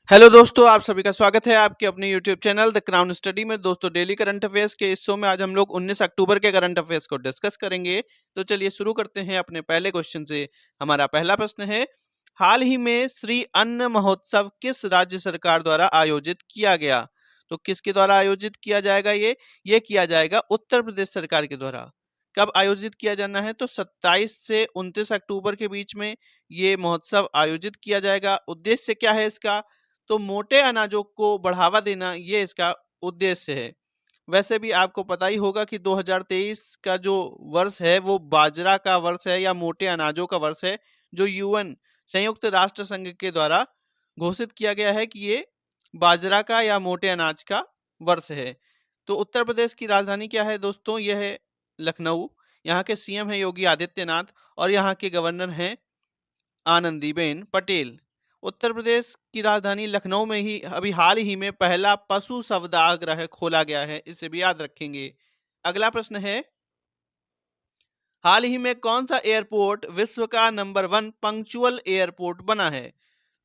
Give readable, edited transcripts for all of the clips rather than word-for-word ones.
Hello दोस्तों, आप सभी का स्वागत है आपके अपने YouTube channel the crown study में। दोस्तों, डेली करंट अफेयर्स के इस शो में आज हम लोग 19 अक्टूबर के करंट अफेयर्स को डिस्कस करेंगे। तो चलिए शुरू करते हैं अपने पहले क्वेश्चन से। हमारा पहला प्रश्न है, हाल ही में श्री अन्न महोत्सव किस राज्य सरकार द्वारा आयोजित किया गया? तो किसके द्वारा आयोजित किया जाएगा? ये किया जाएगा उत्तर प्रदेश सरकार के द्वारा। कब आयोजित किया जाना है? तो 27 से 29 अक्टूबर के बीच में ये महोत्सव आयोजित किया जाएगा। उद्देश्य क्या है इसका? तो मोटे अनाजों को बढ़ावा देना, ये इसका उद्देश्य है। वैसे भी आपको पता ही होगा कि 2023 का जो वर्ष है वो बाजरा का वर्ष है या मोटे अनाजों का वर्ष है, जो यूएन संयुक्त राष्ट्र संघ के द्वारा घोषित किया गया है कि ये बाजरा का या मोटे अनाज का वर्ष है। तो उत्तर प्रदेश की राजधानी क्या है दोस्तों? यह है लखनऊ। यहाँ के सीएम है योगी आदित्यनाथ और यहाँ के गवर्नर हैं आनंदीबेन पटेल। उत्तर प्रदेश की राजधानी लखनऊ में ही अभी हाल ही में पहला पशु सौदागृह खोला गया है, इसे भी याद रखेंगे। अगला प्रश्न है, हाल ही में कौन सा एयरपोर्ट विश्व का नंबर 1 पंक्चुअल एयरपोर्ट बना है?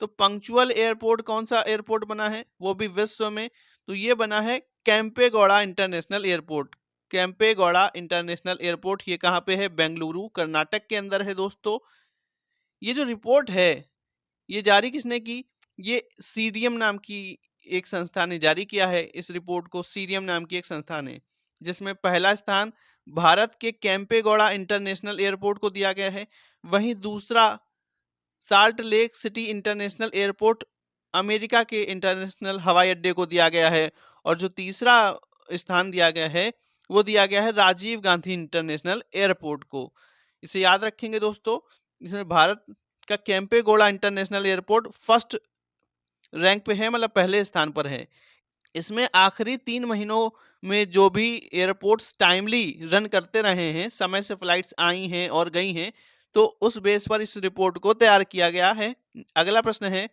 तो पंक्चुअल एयरपोर्ट कौन सा एयरपोर्ट बना है, वो भी विश्व में? तो ये बना है Kempegowda international airport. Kempegowda international airport ये कहाँ पे है? बेंगलुरु कर्नाटक के अंदर है दोस्तों। ये जो रिपोर्ट है ये जारी किसने की? ये सीरियम नाम की एक संस्था ने जारी किया है। इस रिपोर्ट को सीरियम नाम की एक संस्था ने, जिसमें पहला स्थान भारत के कैंपेगौड़ा इंटरनेशनल एयरपोर्ट को दिया गया है। वहीं दूसरा salt lake city international airport America के इंटरनेशनल हवाई अड्डे को दिया गया है। और जो तीसरा स्थान दिया गया है वो दिया गया है राजीव गांधी इंटरनेशनल एयरपोर्ट को। इसे याद रखेंगे दोस्तों। इसमें भारत का Kempegowda international airport first rank पे है, मतलब पहले स्थान पर है। इसमें आखिरी 3 महीनों में जो भी एयरपोर्ट्स टाइमली रन करते रहे हैं, समय से फ्लाइट्स आई हैं और गई हैं, तो उस बेस पर इस रिपोर्ट को तैयार किया गया है। अगला प्रश्न है,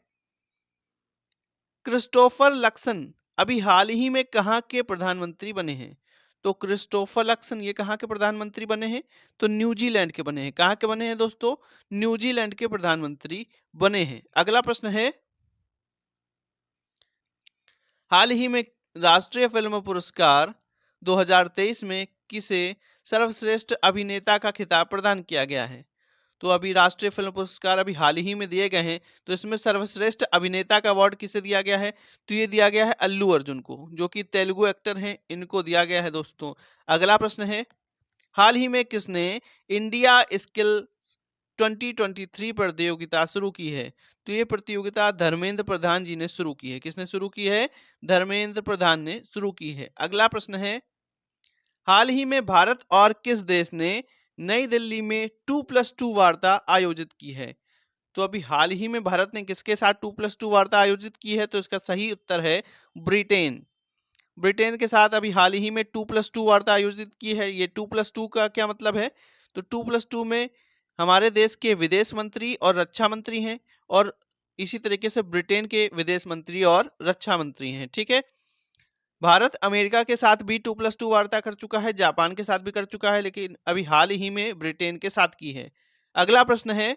क्रिस्टोफर लक्सन अभी हाल ही में कहाँ के प्रधानमंत्री बने हैं? तो क्रिस्टोफर लक्सन ये कहाँ के प्रधानमंत्री बने हैं? तो न्यूजीलैंड के बने हैं। कहाँ के बने हैं दोस्तों? न्यूजीलैंड के प्रधानमंत्री बने हैं। अगला प्रश्न है, हाल ही में राष्ट्रीय फिल्म पुरस्कार 2023 में किसे सर्वश्रेष्ठ अभिनेता का खिताब प्रदान किया गया है? तो अभी राष्ट्रीय फिल्म पुरस्कार अभी हाल ही में दिए गए हैं, तो इसमें सर्वश्रेष्ठ अभिनेता का अवार्ड किसे दिया गया है? तो ये दिया गया है अल्लू अर्जुन को, जो कि तेलुगु एक्टर हैं, इनको दिया गया है दोस्तों। अगला प्रश्न है, हाल ही में किसने इंडिया स्किल 2023 प्रतियोगिता शुरू की है? तो ये प्रतियोगिता धर्मेंद्र प्रधान जी ने शुरू की है। किसने शुरू की है? धर्मेंद्र प्रधान ने शुरू की है। अगला प्रश्न है, हाल ही में भारत और किस देश ने नई दिल्ली में 2+2 वार्ता आयोजित की है? तो अभी हाल ही में भारत ने किसके साथ 2+2 वार्ता आयोजित की है? तो इसका सही उत्तर है ब्रिटेन। ब्रिटेन के साथ अभी हाल ही में 2+2 वार्ता आयोजित की है। ये 2+2 का क्या मतलब है? तो 2+2 में हमारे देश के विदेश मंत्री और रक्षा मंत्री हैं, और इसी तरीके से ब्रिटेन के विदेश मंत्री और रक्षा मंत्री हैं। ठीक है। भारत अमेरिका के साथ भी 2+2 वार्ता कर चुका है, जापान के साथ भी कर चुका है, लेकिन अभी हाल ही में ब्रिटेन के साथ की है। अगला प्रश्न है,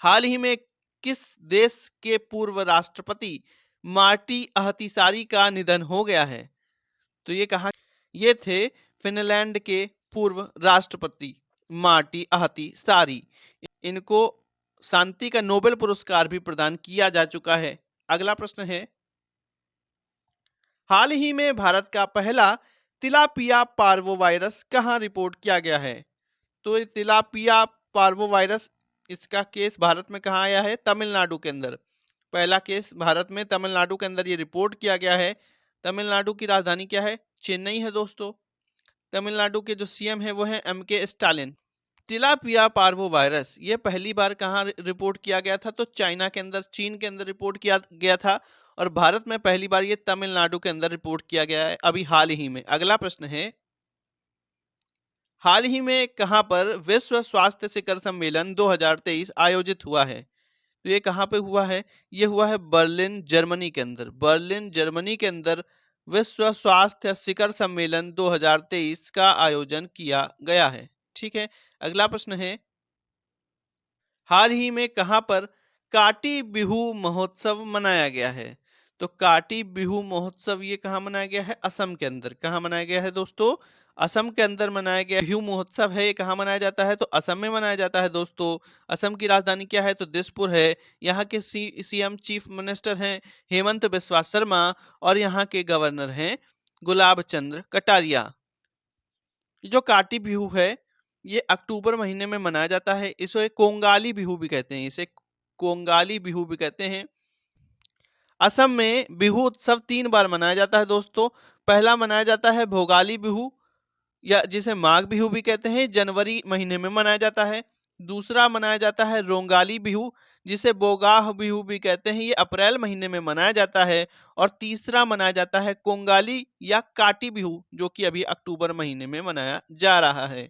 हाल ही में किस देश के पूर्व राष्ट्रपति मार्टी अहतिसारी का निधन हो गया है? तो ये कहा, ये थे फिनलैंड के पूर्व राष्ट्रपति मार्टी अहतिसारी। इनको शांति का नोबेल पुरस्कार भी प्रदान किया जा चुका है। अगला प्रश्न है, हाल ही में भारत का पहला तिलापिया पार्वो वायरस कहाँ रिपोर्ट किया गया है? तो ये तिलापिया पार्वो वायरस, इसका केस भारत में कहाँ आया है? तमिलनाडु के अंदर। पहला केस भारत में तमिलनाडु के अंदर ये रिपोर्ट किया गया है। तमिलनाडु की राजधानी क्या है? चेन्नई है दोस्तों। तमिलनाडु के जो सीएम है वो है M K Stalin. Tilapia parvo virus ये पहली बार कहाँ रिपोर्ट किया गया था? तो चाइना के अंदर, चीन के अंदर रिपोर्ट किया गया था। और भारत में पहली बार ये तमिलनाडु के अंदर रिपोर्ट किया गया है अभी हाल ही में। अगला प्रश्न है, हाल ही में कहां पर विश्व स्वास्थ्य शिखर सम्मेलन 2023 आयोजित हुआ है? तो ये कहां पे हुआ है? ये हुआ है बर्लिन जर्मनी के अंदर। बर्लिन जर्मनी के अंदर विश्व स्वास्थ्य शिखर सम्मेलन 2023 का आयोजन किया गया है। ठीक है। अगला प्रश्न है, हाल ही में कहां पर काटी बिहू महोत्सव मनाया गया है? तो काटी बिहू महोत्सव ये कहाँ मनाया गया है? असम के अंदर। कहाँ मनाया गया है दोस्तों? असम के अंदर मनाया गया बिहू महोत्सव है। ये कहाँ मनाया जाता है? तो असम में मनाया जाता है दोस्तों। असम की राजधानी क्या है? तो दिसपुर है। यहाँ के सीएम चीफ मिनिस्टर हैं हेमंत बिस्वा शर्मा और यहाँ के गवर्नर हैं गुलाब चंद्र कटारिया। जो काटी बिहू है ये अक्टूबर महीने में मनाया जाता है। इसे कोंगाली बिहू भी कहते हैं। इसे कोंगाली बिहू भी कहते हैं। असम में बिहू उत्सव 3 बार मनाया जाता है दोस्तों। पहला मनाया जाता है भोगाली बिहू या जिसे माघ बिहू भी कहते हैं, जनवरी महीने में मनाया जाता है। दूसरा मनाया जाता है रोंगाली बिहू जिसे बोगाह बिहू भी कहते हैं, ये अप्रैल महीने में मनाया जाता है। और तीसरा मनाया जाता है कोंगाली या काटी बिहू जो कि अभी अक्टूबर महीने में मनाया जा रहा है।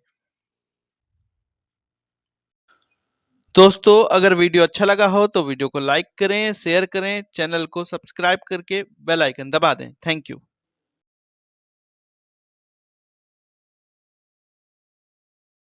दोस्तों अगर वीडियो अच्छा लगा हो तो वीडियो को लाइक करें, शेयर करें, चैनल को सब्सक्राइब करके बेल आइकन दबा दें। Thank you.